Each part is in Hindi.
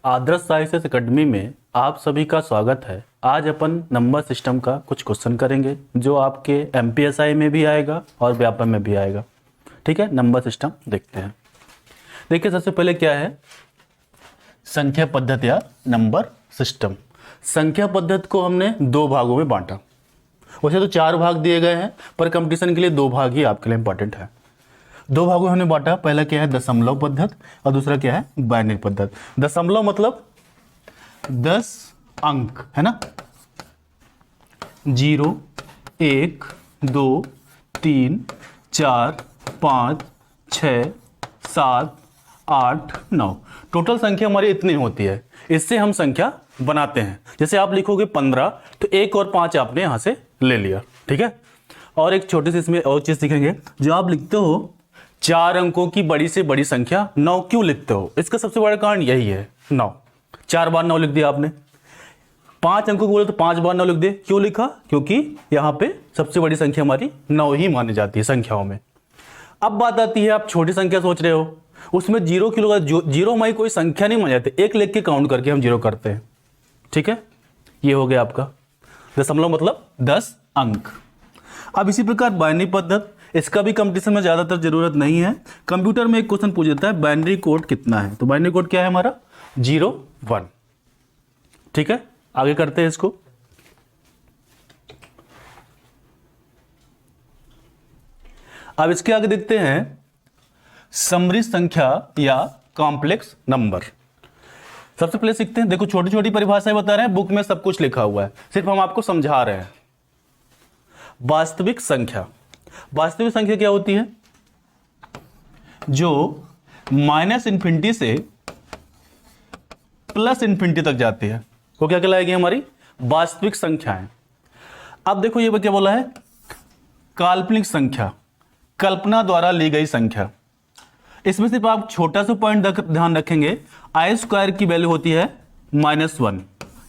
आदर्श साइंस अकेडमी में आप सभी का स्वागत है। आज अपन नंबर सिस्टम का कुछ क्वेश्चन करेंगे जो आपके एमपीएसआई में भी आएगा और व्यापम में भी आएगा। ठीक है, नंबर सिस्टम देखते हैं। देखिए, सबसे पहले क्या है, संख्या पद्धति या नंबर सिस्टम। संख्या पद्धति को हमने दो भागों में बांटा। वैसे तो चार भाग दिए गए हैं, पर कंपटीशन के लिए दो भाग ही आपके लिए इंपॉर्टेंट है। दो भागों में हमने बांटा। पहला क्या है, दशमलव पद्धति, और दूसरा क्या है, बाइनरी पद्धति। दशमलव मतलब 10 अंक है ना, 0 1 2 3 4 5 6 7 8 9 टोटल संख्या हमारी इतनी होती है। इससे हम संख्या बनाते हैं। जैसे आप लिखोगे 15 तो 1 और 5 आपने यहां से ले लिया। ठीक है, और एक छोटी सी इसमें और चीज सीखेंगे। जो आप लिखते हो 4 अंकों की बड़ी से बड़ी संख्या 9 क्यों लिखते हो, इसका सबसे बड़ा कारण यही है। 9 4 बार 9 लिख दिया आपने। 5 अंकों को बोले तो 5 बार 9 लिख दिए। क्यों लिखा, क्योंकि यहां पे सबसे बड़ी संख्या हमारी 9 ही मानी जाती है संख्याओं में। अब बात आती है, आप छोटी संख्या सोच रहे हो, उसमें जीरो की लोग जीरो हमारी कोई संख्या नहीं मानी जाती। एक लिख के काउंट करके हम जीरो करते हैं। ठीक है, ये हो गया आपका दशमलव मतलब 10 अंक। अब इसी प्रकार बाइनरी पद्धति, इसका भी कंपटीशन में ज्यादातर जरूरत नहीं है। कंप्यूटर में एक क्वेश्चन पूछ देता है बाइनरी कोड कितना है, तो बाइनरी कोड क्या है हमारा 0 1। ठीक है, आगे करते हैं इसको। अब इसके आगे देखते हैं समृद्ध संख्या या कॉम्प्लेक्स नंबर। सबसे पहले सीखते हैं। देखो, छोटी छोटी परिभाषाएं बता रहे हैं, बुक में सब कुछ लिखा हुआ है, सिर्फ हम आपको समझा रहे हैं। वास्तविक संख्या, वास्तविक संख्या क्या होती है, जो -∞ से +∞ तक जाती है, वो क्या कहलाएगी हमारी वास्तविक संख्याएं। अब देखो ये क्या बोला है, काल्पनिक संख्या, कल्पना द्वारा ली गई संख्या। इसमें सिर्फ आप छोटा सा पॉइंट ध्यान रखेंगे, i² की वैल्यू होती है -1।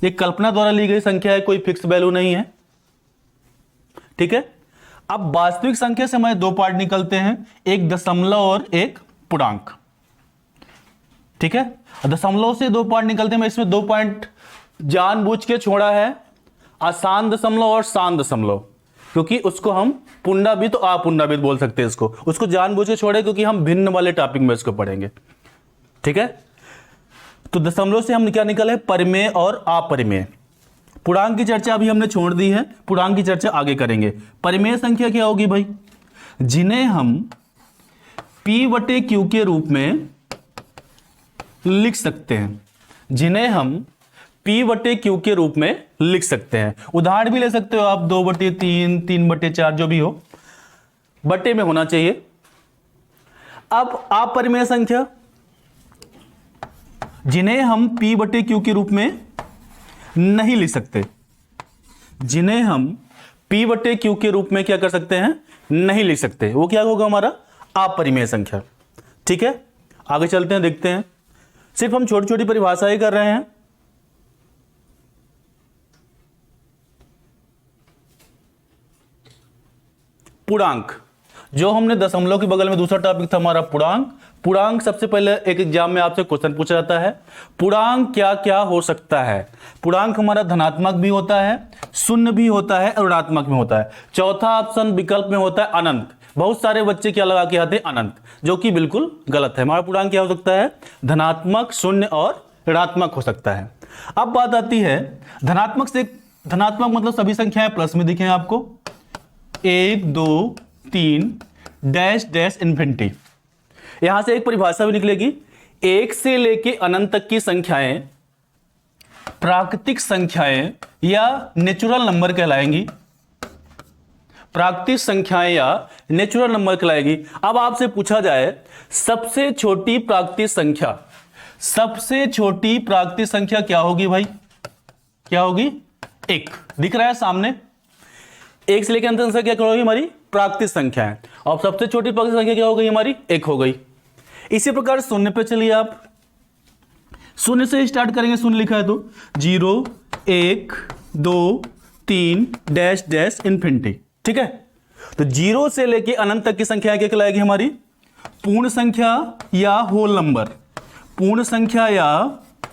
ये कल्पना द्वारा ली गई संख्या है, कोई फिक्स वैल्यू नहीं है। ठीक है, अब वास्तविक संख्या से हमारे दो पार्ट निकलते हैं, एक दशमलव और एक पूर्णांक। ठीक है, दशमलव से दो पार्ट निकलते हैं। मैं इसमें दो पॉइंट जानबूझ के छोड़ा है, आसान दशमलव और शांत दशमलव, क्योंकि उसको हम पुनरावृत्त तो अपुनरावृत्त बोल सकते हैं। उसको जानबूझ के छोड़े क्योंकि हम भिन्न वाले टॉपिक में इसको पढ़ेंगे। ठीक है, तो दशमलव से हम क्या निकले, परिमेय और अपरिमेय। पूर्णांक की चर्चा अभी हमने छोड़ दी है, पूर्णांक की चर्चा आगे करेंगे। परिमेय संख्या क्या होगी भाई, जिन्हें हम P/Q के रूप में लिख सकते हैं, जिन्हें हम P/Q के रूप में लिख सकते हैं। उदाहरण भी ले सकते हो आप, 2/3, 3/4, जो भी हो, बटे में होना चाहिए। अब अपरिमेय संख्या, जिन्हें हम P/Q के रूप में नहीं लिख सकते, जिन्हें हम P/Q के रूप में क्या कर सकते हैं, नहीं लिख सकते, वो क्या होगा हमारा अपरिमेय संख्या। ठीक है, आगे चलते हैं, देखते हैं। सिर्फ हम छोटी छोटी परिभाषाएं कर रहे हैं। पूर्णांक, जो हमने दशमलव के बगल में दूसरा टॉपिक था हमारा पूर्णांक। पूर्णांक सबसे पहले एक एग्जाम में आपसे क्वेश्चन पूछा जाता है, पूर्णांक क्या क्या हो सकता है। पूर्णांक हमारा धनात्मक भी होता है, शून्य भी होता है, और ऋणात्मक में होता है। चौथा ऑप्शन विकल्प में होता है अनंत। बहुत सारे बच्चे क्या लगा के आते हैं, अनंत, जो कि बिल्कुल गलत है। हमारा पूर्णांक क्या हो सकता है, धनात्मक, शून्य और ऋणात्मक हो सकता है। अब बात आती है धनात्मक से, धनात्मक मतलब सभी संख्याएं प्लस में दिखें आपको, 1 2 3 डैश डैश इन्फिनिटी। यहां से एक परिभाषा भी निकलेगी, 1 से लेके अनंत तक की संख्याएं प्राकृतिक संख्याएं या नेचुरल नंबर कहलाएंगी। प्राकृतिक संख्याएं या नेचुरल नंबर कहलाएगी। अब आपसे पूछा जाए सबसे छोटी प्राकृतिक संख्या, सबसे छोटी प्राकृतिक संख्या क्या होगी भाई, क्या होगी, 1। दिख रहा है सामने, 1 से लेकर अंत संख्या क्या होगी हमारी प्राकृतिक संख्या है, और सबसे छोटी प्राकृतिक संख्या क्या हो गई हमारी, 1 हो गई। इसी प्रकार शून्य पे चलिए आप, शून्य से स्टार्ट करेंगे, शून्य लिखा है तो 0 1 2 3 डैश डैश इन्फिनिटी। ठीक है, तो 0 से लेके अनंत तक की संख्या क्या कहलाएगी हमारी, पूर्ण संख्या या होल नंबर। पूर्ण संख्या या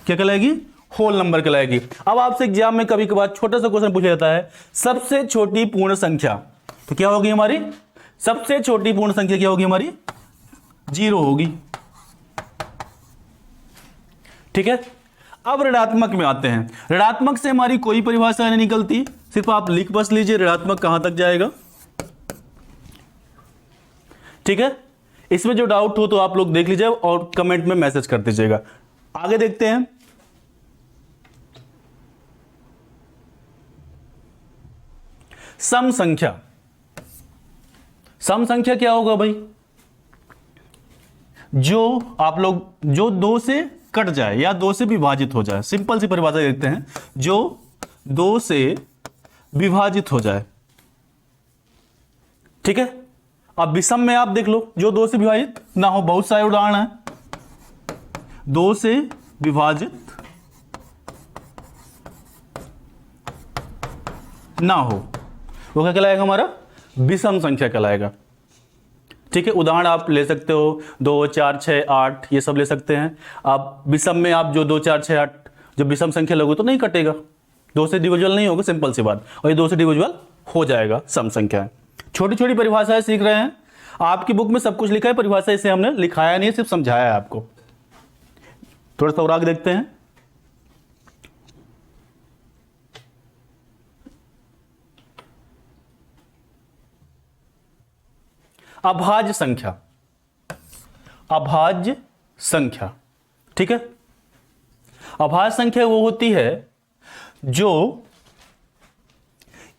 क्या कहलाएगी? होल नंबर कहलाएगी। अब आपसे एग्जाम में कभी कभार छोटा सा क्वेश्चन पूछा जाता है, सबसे छोटी पूर्ण संख्या, तो क्या होगी हमारी? सबसे छोटी पूर्ण संख्या क्या होगी हमारी? 0 होगी। ठीक है। अब ऋणात्मक में आते हैं। ऋणात्मक से हमारी कोई परिभाषा नहीं निकलती, सिर्फ आप लिख बस लीजिए ऋणात्मक कहां तक जाएगा। ठीक है। इसमें जो डाउट हो तो आप लोग देख लीजिए और कमेंट में मैसेज कर दीजिएगा। आगे देखते हैं। सम संख्या। सम संख्या क्या होगा भाई? जो आप लोग जो 2 से कट जाए या 2 से विभाजित हो जाए, सिंपल सी परिभाषा देखते हैं, जो 2 से विभाजित हो जाए। ठीक है। अब विषम में आप देख लो, जो 2 से विभाजित ना हो, बहुत सारे उदाहरण हैं। 2 से विभाजित ना हो, वो क्या कहलाएगा हमारा? विषम संख्या कहलाएगा। ठीक है। उदाहरण आप ले सकते हो 2, 4, 6, 8, ये सब ले सकते हैं आप। विषम में आप जो 2, 4, 6, 8 जब विषम संख्या लोगे तो नहीं कटेगा, 2 से डिविजिबल नहीं होगा, सिंपल सी बात। और ये 2 से डिविजिबल हो जाएगा, सम संख्या है। छोटी छोटी परिभाषाएं सीख रहे हैं। आपकी बुक में सब कुछ लिखा है, परिभाषा इसे हमने लिखाया नहीं है, सिर्फ समझाया है आपको। थोड़ा सा और आगे देखते हैं। अभाज्य संख्या। अभाज्य संख्या। ठीक है। अभाज्य संख्या वो होती है जो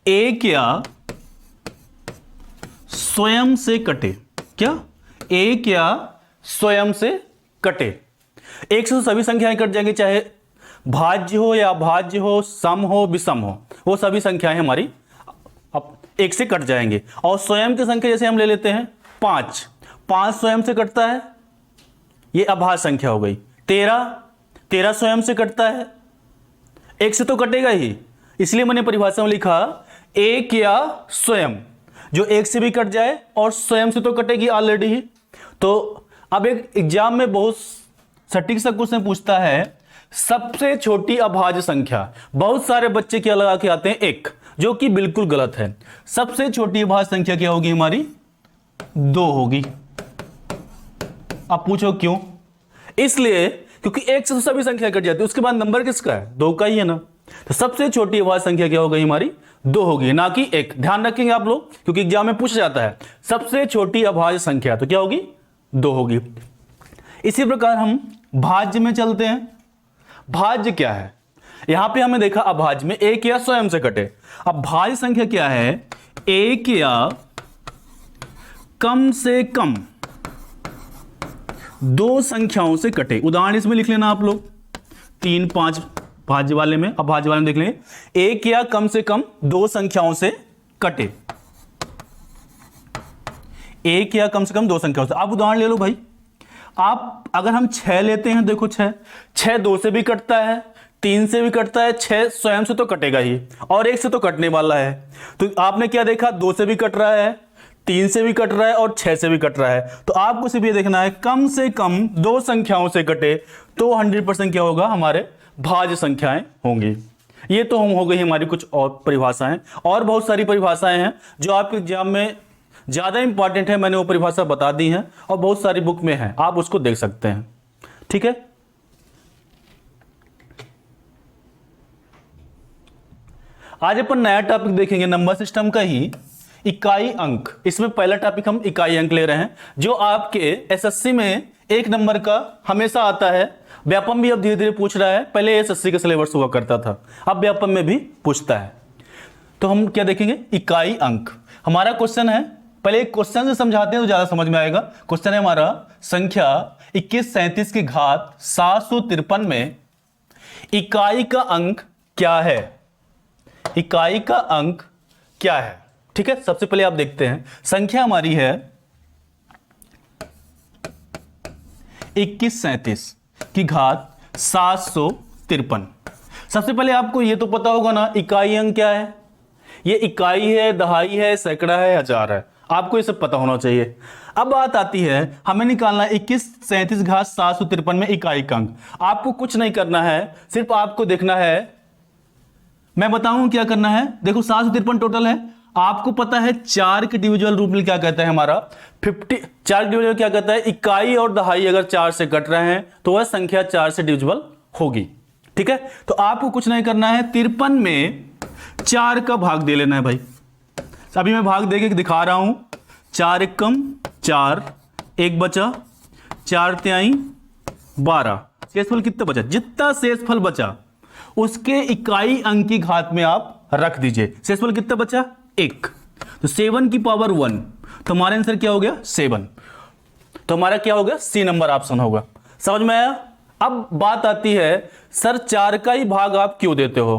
एक या स्वयं से कटे। क्या? एक या स्वयं से कटे। एक से तो सभी संख्याएं कट जाएंगी, चाहे भाज्य हो या अभाज्य हो, सम हो, विषम हो, वो सभी संख्याएं हमारी अब एक से कट जाएंगे। और स्वयं की संख्या जैसे हम ले लेते हैं 5 स्वयं से कटता है, ये अभाज्य संख्या हो गई। 13 स्वयं से कटता है, एक से तो कटेगा ही, इसलिए मैंने परिभाषा में लिखा एक या स्वयं, जो एक से भी कट जाए और स्वयं से तो कटेगी ऑलरेडी ही। तो अब एक एग्जाम में बहुत सटीक सा क्वेश्चन पूछता है, सबसे छोटी अभाज्य संख्या। बहुत सारे बच्चे क्या लगा के आते हैं? 1, जो कि बिल्कुल गलत है। सबसे छोटी अभाज्य संख्या क्या होगी हमारी? 2 होगी। अब पूछो क्यों? इसलिए क्योंकि 1 से तो सभी संख्या कट जाती है, उसके बाद नंबर किसका है? 2 का ही है ना। तो सबसे छोटी अभाज्य संख्या क्या हो गई हमारी? 2 होगी, ना कि 1। ध्यान रखेंगे आप लोग, क्योंकि एग्जाम में पूछा जाता है सबसे छोटी अभाज्य संख्या, तो क्या होगी? 2 होगी। इसी प्रकार हम भाज्य में चलते हैं। भाज्य क्या है? यहां पे हमने देखा अभाज्य में एक या स्वयं से कटे। अब भाज्य संख्या क्या है? एक या कम से कम 2 संख्याओं से कटे। उदाहरण इसमें लिख लेना आप लोग, 3, 5 भाज्य वाले में। अब भाज्य वाले में देख लेंगे, एक या कम से कम 2 संख्याओं से कटे। एक या कम से कम 2 संख्याओं से। आप उदाहरण ले लो भाई, आप अगर हम 6 लेते हैं, देखो 6 2 से भी कटता है, 3 से भी कटता है, 6 स्वयं से तो कटेगा ही, और 1 से तो कटने वाला है। तो आपने क्या देखा? 2 से भी कट रहा है, 3 से भी कट रहा है और 6 से भी कट रहा है। तो आपको सिर्फ ये देखना है कम से कम 2 संख्याओं से कटे, तो 100% क्या होगा? हमारे भाज्य संख्याएं होंगी। ये तो हम हो गई हमारी कुछ और परिभाषाएं। और बहुत सारी परिभाषाएं हैं जो आपके एग्जाम में ज्यादा इंपॉर्टेंट है, मैंने वो परिभाषा बता दी है और बहुत सारी बुक में है, आप उसको देख सकते हैं। ठीक है। आज अपन नया टॉपिक देखेंगे नंबर सिस्टम का ही, इकाई अंक। इसमें पहला टॉपिक हम इकाई अंक ले रहे हैं, जो आपके एसएससी में 1 नंबर का हमेशा आता है। व्यापम भी अब धीरे धीरे पूछ रहा है, पहले एसएससी का सिलेबस हुआ करता था, अब व्यापम में भी पूछता है। तो हम क्या देखेंगे? इकाई अंक। हमारा क्वेश्चन है, पहले एक क्वेश्चन से समझाते हैं तो ज्यादा समझ में आएगा। क्वेश्चन है हमारा, संख्या 2137 की घात 753 में इकाई का अंक क्या है? इकाई का अंक क्या है? ठीक है। सबसे पहले आप देखते हैं, संख्या हमारी है 2137 की घात 753। सबसे पहले आपको यह तो पता होगा ना, इकाई अंक क्या है? ये इकाई है, दहाई है, सैकड़ा है, हजार है, आपको ये सब पता होना चाहिए। अब बात आती है हमें निकालना है 21 37 घात 753 में इकाई का अंक। आपको कुछ नहीं करना है, सिर्फ आपको देखना है, मैं बताऊं क्या करना है। देखो 753 टोटल है, आपको पता है 4 के डिविजुअल रूप में क्या कहता है हमारा 50, 4 के डिविजुअल क्या कहता है, इकाई और दहाई अगर 4 से कट रहे हैं तो वह संख्या 4 से डिविजुअल होगी। ठीक है, तो आपको कुछ नहीं करना है, 53 में 4 का भाग दे लेना है भाई। अभी मैं भाग देके दिखा रहा हूं, 4 एकम 4, 1 बचा, 4 तिहाई 12, शेषफल कितना बचा, जितना शेषफल बचा उसके इकाई अंक की घात में आप रख दीजिए। शेषफल कितना बचा 1, तो 7 की पावर 1, तो हमारा आंसर क्या हो गया 7, तो हमारा क्या होगा सी नंबर ऑप्शन होगा। समझ में आया। अब बात आती है सर 4 का ही भाग आप क्यों देते हो,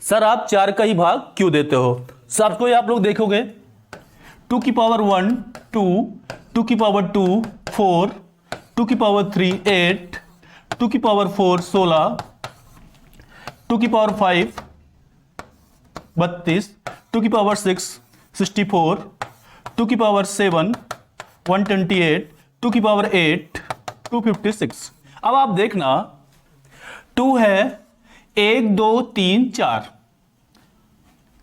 सर आप 4 का ही भाग क्यों देते हो। सबको आप लोग देखोगे 2 की पावर 1 2, 2 की पावर 2 4, 2 की पावर 3 8, 2 की पावर 4 16, 2 की पावर 5 32, 2 की पावर 6 64, 2 की पावर 7 128, 2 की पावर 8 256। अब आप देखना 2 है 1 2 3 4,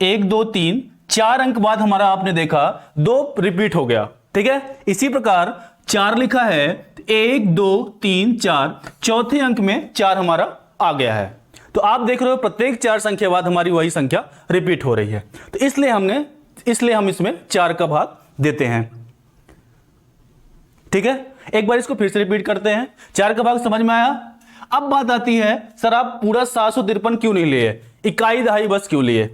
1 2 3 4 अंक बाद हमारा आपने देखा 2 रिपीट हो गया। ठीक है, इसी प्रकार 4 लिखा है 1 2 3 4, चौथे अंक में 4 हमारा आ गया है। तो आप देख रहे हो प्रत्येक 4 संख्या बाद हमारी वही संख्या रिपीट हो रही है, तो इसलिए हम इसमें 4 का भाग देते हैं। ठीक है, एक बार इसको फिर से रिपीट करते हैं, 4 का भाग समझ में आया। अब बात आती है सर आप पूरा 753 क्यों नहीं लिए, इकाई दहाई बस क्यों लिए।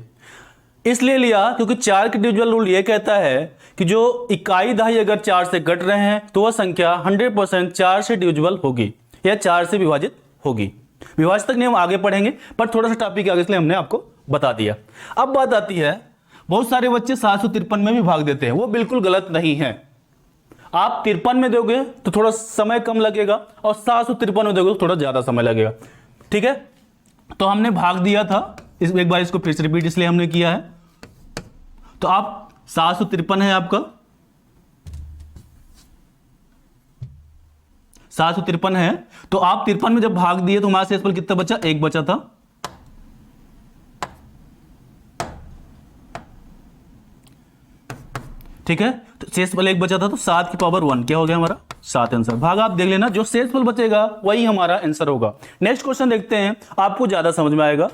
इसलिए लिया क्योंकि 4 के डिविजुअल रूल यह कहता है कि जो इकाई दहाई अगर 4 से घट रहे हैं तो वह संख्या 100% 4 से डिविजुअल होगी या 4 से विभाजित होगी। विभाजित तक नहीं हम आगे पढ़ेंगे, पर थोड़ा सा टॉपिक आगे इसलिए हमने आपको बता दिया। अब बात आती है बहुत सारे बच्चे 753 में भी भाग देते हैं, वो बिल्कुल गलत नहीं है। आप 53 में दोगे तो थोड़ा समय कम लगेगा और 753 में दोगे तो थोड़ा ज्यादा समय लगेगा। ठीक है, तो हमने भाग दिया था, एक बार इसको फिर से रिपीट इसलिए हमने किया है। तो आप 753 है आपका, 753 है, तो आप 53 में जब भाग दिए तो हमारा शेषफल कितना बचा, 1 बचा था। ठीक है, तो शेषफल 1 बचा था, तो 7 की पावर 1 क्या हो गया हमारा 7 आंसर। भाग आप देख लेना, जो शेषफल बचेगा वही हमारा आंसर होगा। नेक्स्ट क्वेश्चन देखते हैं, आपको ज्यादा समझ में आएगा।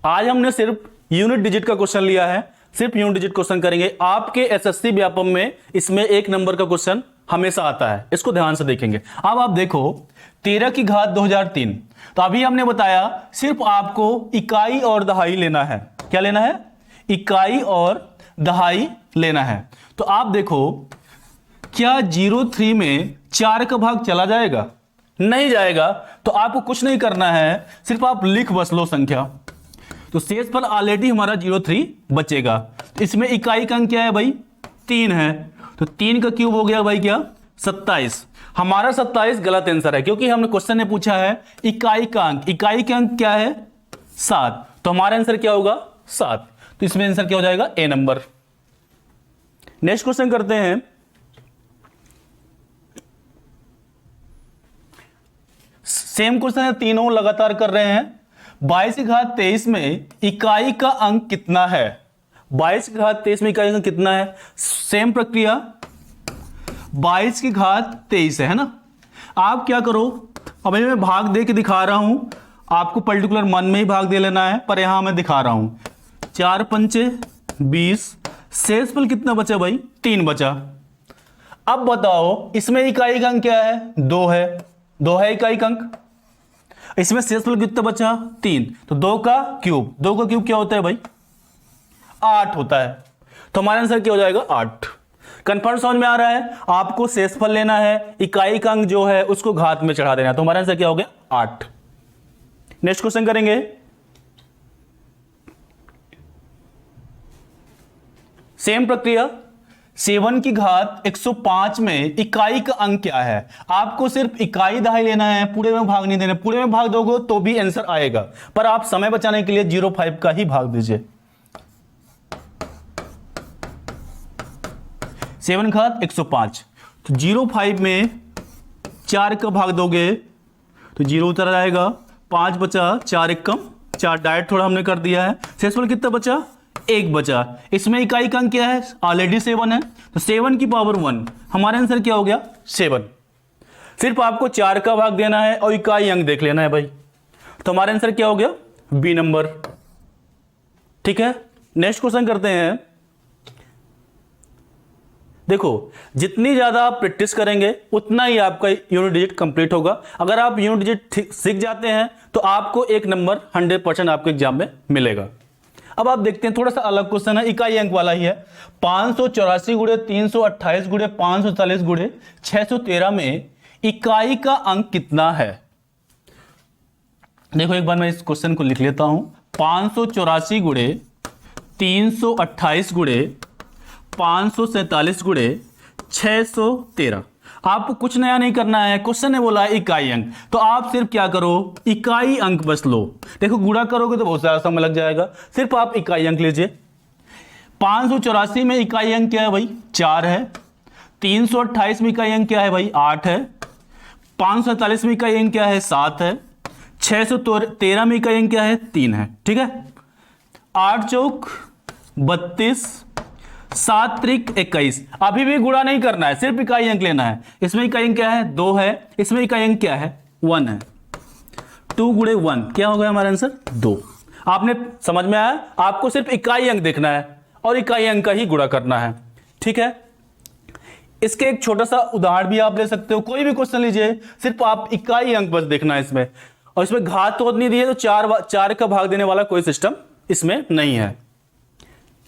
आज हमने सिर्फ यूनिट डिजिट का क्वेश्चन लिया है, सिर्फ यूनिट डिजिट क्वेश्चन करेंगे। आपके एसएससी व्यापम में इसमें 1 नंबर का क्वेश्चन हमेशा आता है, इसको ध्यान से देखेंगे। अब आप देखो 13 की घात 2003, तो अभी हमने बताया सिर्फ आपको इकाई और दहाई लेना है। क्या लेना है, इकाई और दहाई लेना है। तो आप देखो क्या 03 में 4 का भाग चला जाएगा, नहीं जाएगा। तो आपको कुछ नहीं करना है, सिर्फ आप लिख बस लो संख्या। तो शेषफल ऑलरेडी हमारा 03 बचेगा। तो इसमें इकाई का अंक क्या है भाई 3 है, तो 3 का क्यूब हो गया भाई क्या 27। हमारा 27 गलत आंसर है, क्योंकि हमने क्वेश्चन ने पूछा है इकाई का अंक, इकाई का अंक क्या है 7, तो हमारा आंसर क्या होगा 7। तो इसमें आंसर क्या हो जाएगा ए नंबर। नेक्स्ट क्वेश्चन करते हैं, सेम क्वेश्चन है, तीनों लगातार कर रहे हैं। 22 की घात 23 में इकाई का अंक कितना है, 22 की घात 23 में इकाई का अंक कितना है। सेम प्रक्रिया, 22 की घात 23 है ना। आप क्या करो, अभी मैं भाग दे के दिखा रहा हूं, आपको पर्टिकुलर मन में ही भाग दे लेना है, पर यहां मैं दिखा रहा हूं। 4 पंचे 20, शेषफल कितना बचा भाई 3 बचा। अब बताओ इसमें इकाई का अंक क्या है 2 है, 2 है इकाई का अंक। इसमें शेषफल कितना बचा 3, तो 2 का क्यूब, 2 का क्यूब क्या होता है भाई 8 होता है। तो हमारा आंसर क्या हो जाएगा 8। कंफर्म समझ में आ रहा है। आपको शेषफल लेना है, इकाई का अंक जो है उसको घात में चढ़ा देना, तो हमारा आंसर क्या हो गया 8। नेक्स्ट क्वेश्चन करेंगे, सेम प्रक्रिया। 7 की घात 105 में इकाई का अंक क्या है। आपको सिर्फ इकाई दहाई लेना है, पूरे में भाग नहीं देना। पूरे में भाग दोगे तो भी आंसर आएगा, पर आप समय बचाने के लिए 0.5 का ही भाग दीजिए। 7 घात 105, तो 0.5 में 4 का भाग दोगे तो 0 उतर आएगा, 5 बचा, 4 एक कम 4, डायरेक्ट थोड़ा हमने कर दिया है। शेषफल कितना बचा, 1 बचा। इसमें इकाई का अंक क्या है, ऑलरेडी 7 है, तो 7 की पावर 1, हमारा आंसर क्या हो गया 7। सिर्फ आपको 4 का भाग देना है और इकाई अंक देख लेना है भाई, तो हमारा आंसर क्या हो गया बी नंबर। ठीक है, नेक्स्ट क्वेश्चन करते हैं। देखो, जितनी ज्यादा आप प्रैक्टिस करेंगे उतना ही आपका यूनिट डिजिट कंप्लीट होगा। अगर आप यूनिट डिजिट सीख जाते हैं तो आपको 1 नंबर 100% आपके एग्जाम में मिलेगा। अब आप देखते हैं, थोड़ा सा अलग क्वेश्चन है, इकाई अंक वाला ही है। 584 गुणे 328 गुणे 540 गुणे 613 में इकाई का अंक कितना है। देखो एक बार मैं इस क्वेश्चन को लिख लेता हूं। 584 गुणे 328 गुणे 547 गुणे 613। आपको कुछ नया नहीं करना है, क्वेश्चन ने बोला है इकाई अंक, तो आप सिर्फ क्या करो, इकाई अंक बस लो। देखो गुणा करोगे तो बहुत सारा समय लग जाएगा, सिर्फ आप इकाई अंक लीजिए। 584 में इकाई अंक क्या है भाई 4 है, 328 में इकाई अंक क्या है भाई 8 है, 547 में इकाई अंक क्या है 7 है, 613 में इकाई अंक क्या है 3 है। ठीक है, 8 चौक 32, 7 त्रिक 21। अभी भी गुणा नहीं करना है, सिर्फ इकाई अंक लेना है। इसमें इकाई अंक क्या है 2 है, इसमें इकाई अंक क्या है 1 है। 2 गुणे 1 क्या हो गया हमारा आंसर 2। आपने समझ में आया, आपको सिर्फ इकाई अंक देखना है और इकाई अंक का ही गुणा करना है। ठीक है, इसके एक छोटा सा उदाहरण भी आप ले सकते हो, कोई भी क्वेश्चन लीजिए, सिर्फ आप इकाई अंक बस देखना है इसमें। और इसमें घात तो नहीं दी है, तो 4 का भाग देने वाला कोई सिस्टम इसमें नहीं है।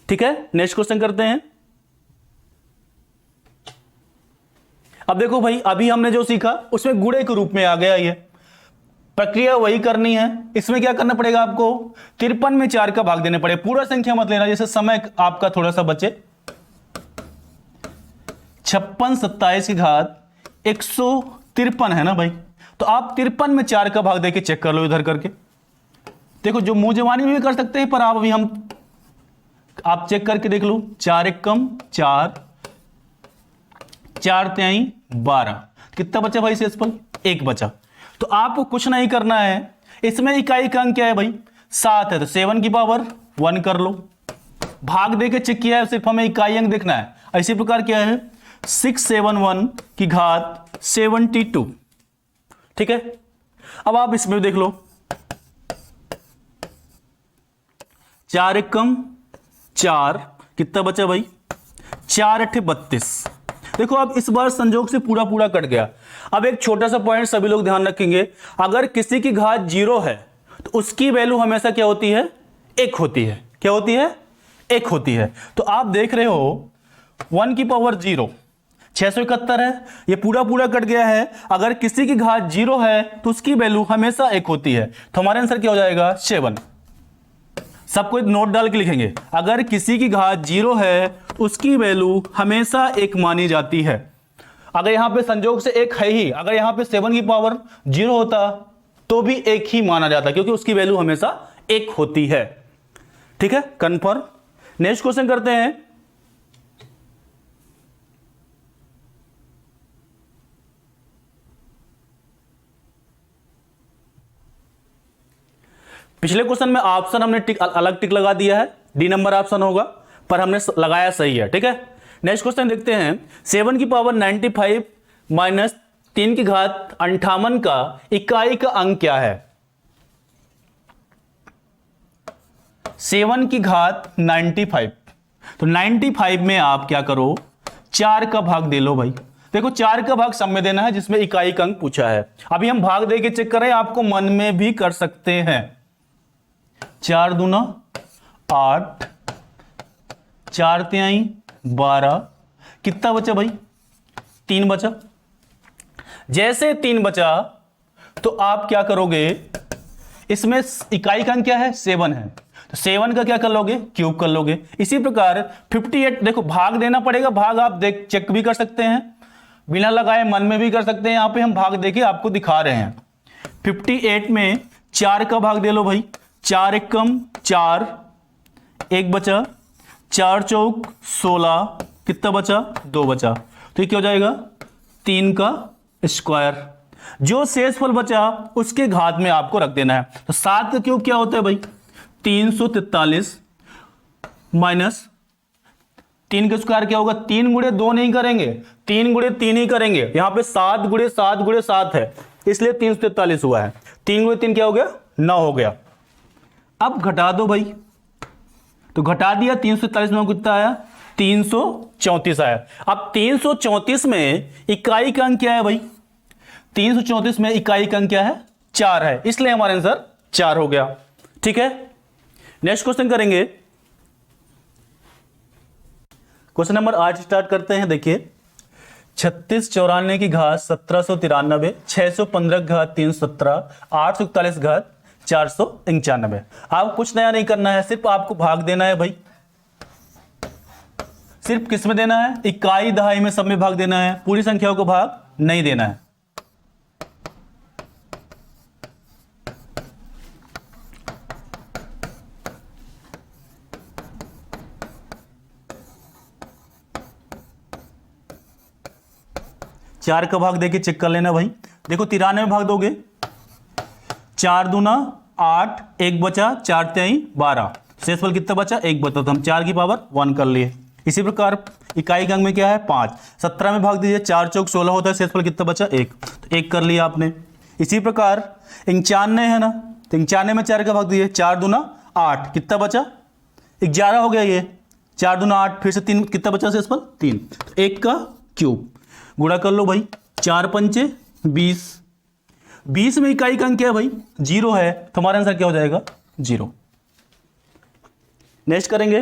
ठीक है, नेक्स्ट क्वेश्चन करते हैं। अब देखो भाई, अभी हमने जो सीखा उसमें गुणे के रूप में आ गया, ये प्रक्रिया वही करनी है। इसमें क्या करना पड़ेगा आपको, 53 में 4 का भाग देने पड़े। पूरा संख्या मत लेना, जैसे समय आपका थोड़ा सा बचे। 56 27 की घात 153 है ना भाई, तो आप 53 में 4 का भाग देके चेक कर लो इधर करके। देखो जो मुंह जवानी में भी कर सकते हैं, पर आप चेक करके देख लो। 4 एक कम 4, 4 तिहाई 12, कितना बचा भाई शेषफल 1 बचा। तो आपको कुछ नहीं करना है, इसमें इकाई का अंक क्या है भाई 7 है, तो 7 की पावर 1 कर लो। भाग देके चेक किया है, सिर्फ हमें इकाई अंक देखना है। इसी प्रकार क्या है 671 की घात 72। ठीक है, अब आप इसमें देख लो। 4 एक कम 4, कितना बचा भाई 4 8 32। देखो अब इस बार संजोग से पूरा पूरा कट गया। अब एक छोटा सा पॉइंट सभी लोग ध्यान रखेंगे, अगर किसी की घात 0 है तो उसकी वैल्यू हमेशा क्या होती है 1 होती है। क्या होती है 1 होती है। तो आप देख रहे हो 1 की पावर 0 671 है, ये पूरा पूरा कट गया है। अगर किसी की घात 0 है तो उसकी वैल्यू हमेशा 1 होती है, तो हमारा आंसर क्या हो जाएगा 7। सबको नोट डाल के लिखेंगे, अगर किसी की घात 0 है तो उसकी वैल्यू हमेशा 1 मानी जाती है। अगर यहां पे संजोग से 1 है ही, अगर यहां पे 7 की पावर 0 होता तो भी 1 ही माना जाता, क्योंकि उसकी वैल्यू हमेशा 1 होती है। ठीक है, कंफर्म। नेक्स्ट क्वेश्चन करते हैं। पिछले क्वेश्चन में ऑप्शन हमने अलग टिक लगा दिया है, डी नंबर ऑप्शन होगा, पर हमने लगाया सही है। ठीक है, नेक्स्ट क्वेश्चन देखते हैं। 7 की पावर 95 माइनस 3 की घात 58 का इकाई का अंक क्या है। 7 की घात 95, तो 95 में आप क्या करो 4 का भाग दे लो भाई। देखो 4 का भाग सब में देना है जिसमें इकाई का अंक पूछा है। अभी हम भाग दे के चेक कर रहे हैं, आपको मन में भी कर सकते हैं। 4 दूना 8, 4 तिहाई 12, कितना बचा भाई 3 बचा। जैसे 3 बचा तो आप क्या करोगे, इसमें इकाई का अंक क्या है 7 है, तो 7 का क्या कर लोगे क्यूब कर लोगे। इसी प्रकार 58, देखो भाग देना पड़ेगा, भाग आप देख चेक भी कर सकते हैं, बिना लगाए मन में भी कर सकते हैं। यहां पे हम भाग देके आपको दिखा रहे हैं। 58 में 4 का भाग दे लो भाई, 4 एकम 4, 1 बचा, 4 चौक 16, कितना बचा, 2 बचा, तो ये क्या हो जाएगा 3 का स्क्वायर। जो शेषफल बचा उसके घात में आपको रख देना है। तो 7 का क्यूब क्या होता है भाई, 343 माइनस 3 का स्क्वायर क्या होगा, 3 गुणे 2 नहीं करेंगे, 3 गुणे 3 ही करेंगे। यहां पे 7 गुणे 7 गुणे 7 है, इसलिए 343 हुआ है। 3 गुणे 3 क्या हो गया, 9 हो गया। अब घटा दो भाई, तो घटा दिया, 343 में कितना आया, 334 आया। अब 334 में इकाई का अंक क्या है भाई, 334 में इकाई का अंक क्या है, 4 है, इसलिए हमारा आंसर 4 हो गया। ठीक है, नेक्स्ट क्वेश्चन करेंगे। क्वेश्चन नंबर 8 स्टार्ट करते हैं। देखिए 3694 की घात 1793, 615 की घात 317, 841 की घात 491। आपको कुछ नया नहीं करना है, सिर्फ आपको भाग देना है भाई। सिर्फ किस में देना है, इकाई दहाई में, सब में भाग देना है, पूरी संख्याओं को भाग नहीं देना है। चार का भाग देके चेक कर लेना भाई। देखो 93 में भाग दोगे, 4 दूना 8, 1 बचा, 4 तिहाई 12, शेषफल कितना बचा, 1 बचा, तो हम 4 की पावर 1 कर लिए। इसी प्रकार इकाई का अंक में क्या है, 5, 17 में भाग दीजिए, 4 चौक 16 होता है, शेषफल कितना बचा, 1, तो 1 कर लिया आपने। इसी प्रकार 95 है ना, तो 95 में 4 का भाग दीजिए, 4 दूना 8, कितना बचा, 11 हो गया ये, 4 दूना 8, फिर से 3, कितना बचा शेषफल, 3, तो 1 का क्यूब गुणा कर लो भाई, 4 पंचे 20, 20 में इकाई का अंक क्या है भाई, 0 है, तो हमारा आंसर क्या हो जाएगा, 0। नेक्स्ट करेंगे,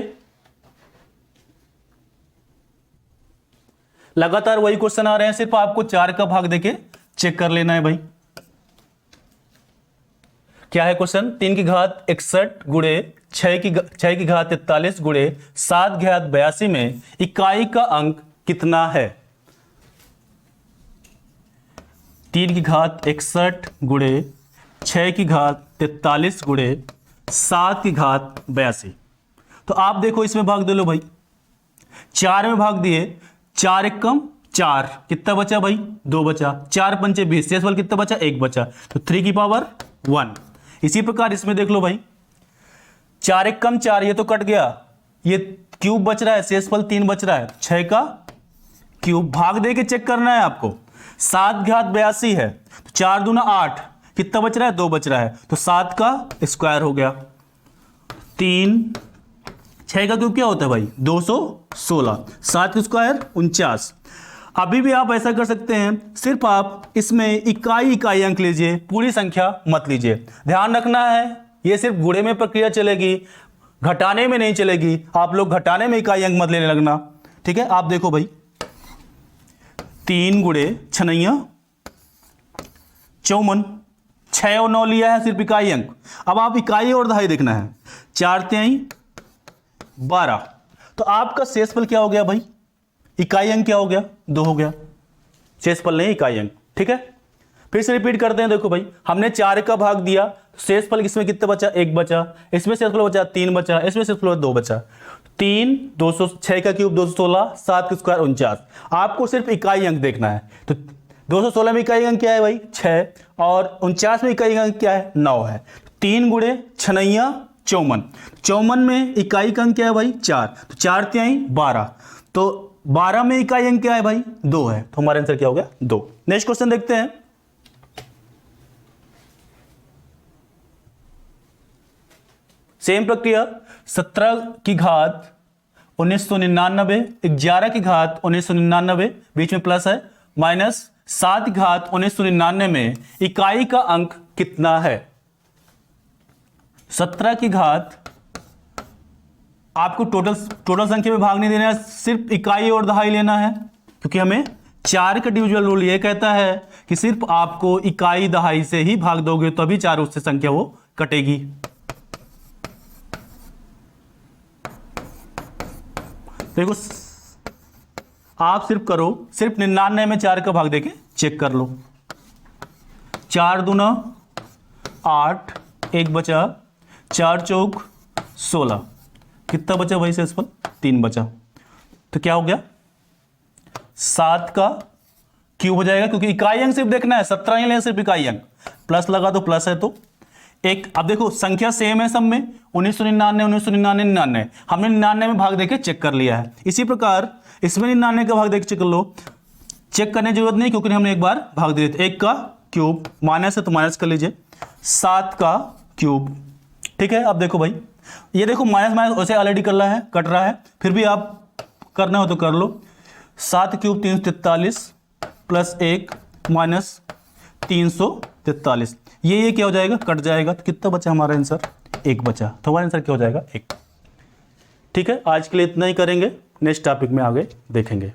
लगातार वही क्वेश्चन आ रहे हैं, सिर्फ आपको 4 का भाग देके चेक कर लेना है भाई। क्या है क्वेश्चन, 3 की घात 61 गुणे 6 की घात 43 गुणे 7 की घात 82 में इकाई का अंक कितना है। 3 की घात 61 गुणे 6 की घात 43 गुणे 7 की घात 82। तो आप देखो इसमें भाग दे लो भाई, 4 में भाग दिए, 4 एकम 4, कितना बचा भाई, 2 बचा, 4 पंचे 20, शेषफल कितना बचा, 1 बचा, तो 3 की पावर 1। इसी प्रकार इसमें देख लो भाई, 4 एकम 4, ये तो कट गया, ये क्यूब बच रहा है, शेषफल 3 बच रहा है, 6 का क्यूब भाग दे के चेक करना है आपको। 7 घात 82 है, तो 4 दूना 8, कितना बच रहा है, 2 बच रहा है, तो 7 का स्क्वायर हो गया, 3, 6 का क्यूब क्या होता है भाई, 216, 7 का स्क्वायर 49। अभी भी आप ऐसा कर सकते हैं, सिर्फ आप इसमें इकाई अंक लीजिए, पूरी संख्या मत लीजिए। ध्यान रखना है, ये सिर्फ गुणे में प्रक्रिया चलेगी, घटाने में नहीं चलेगी। आप लोग घटाने में इकाई अंक मत लेने लगना, ठीक है। आप देखो भाई, 3 गुणे 6 54, 6 और 9 लिया है सिर्फ इकाई अंक। अब आप इकाई और दहाई देखना है, 4 तिहाई 12, तो आपका शेषफल क्या हो गया भाई, इकाई अंक क्या हो गया, 2 हो गया, शेषफल नहीं इकाई अंक, ठीक है। फिर से रिपीट करते हैं, देखो भाई, हमने 4 का भाग दिया, शेषफल इसमें कितना बचा, 1 बचा, इसमें शेषफल बचा 3 बचा, इसमें शेषफल 2 बचा, 3, 206 का क्यूब 216, 7 का स्क्वायर 49। आपको सिर्फ इकाई अंक देखना है, तो 216 में इकाई अंक क्या है भाई, 6, और 49 में इकाई अंक क्या है, 9 है। 3 गुणे 6 54, 54 में इकाई का अंक क्या है भाई, 4, तो 4 तिहाई 12, तो 12 में इकाई अंक क्या है भाई, 2 है, तो हमारा आंसर क्या हो गया, 2। नेक्स्ट क्वेश्चन देखते हैं। सेम प्रक्रिया, 17 की घात 1999, 11 की घात 1999, बीच में प्लस है, माइनस 7 की घात 1999 में इकाई का अंक कितना है। 17 की घात आपको टोटल संख्या में भाग नहीं देना है, सिर्फ इकाई और दहाई लेना है, क्योंकि हमें 4 का डिविजिबल रूल ये कहता है कि सिर्फ आपको इकाई दहाई से ही भाग दोगे तभी 4 उससे संख्या वो कटेगी। देखो आप सिर्फ करो, सिर्फ 99 में 4 का भाग देके चेक कर लो, 4 दूना 8, 1 बचा, 4 चौक 16, कितना बचा भाई शेषफल, 3 बचा, तो क्या हो गया 7 का क्यूब हो जाएगा, क्योंकि इकाई अंक सिर्फ देखना है, 17 ही लें सिर्फ इकाई अंक, प्लस लगा तो प्लस है तो एक। अब देखो संख्या सेम है सब में, 1999 1999 99, हमने 99 में भाग देके चेक कर लिया है। इसी प्रकार इसमें 99 का भाग देके चेक कर लो, चेक करने की जरूरत नहीं क्योंकि हमने एक बार भाग दिए थे। 1 का क्यूब माइनस है तो माइनस कर लीजिए, 7 का क्यूब, ठीक है। अब देखो भाई ये देखो माइनस माइनस वैसे ऑलरेडी कर रहा है, कट रहा है, फिर भी आप करना हो तो कर लो। 7 क्यूब 343 प्लस 1 माइनस 343, ये क्या हो जाएगा, कट जाएगा, तो कितना बचा हमारा आंसर, 1 बचा, तो हमारा आंसर क्या हो जाएगा, 1। ठीक है, आज के लिए इतना ही करेंगे, नेक्स्ट टॉपिक में आगे देखेंगे।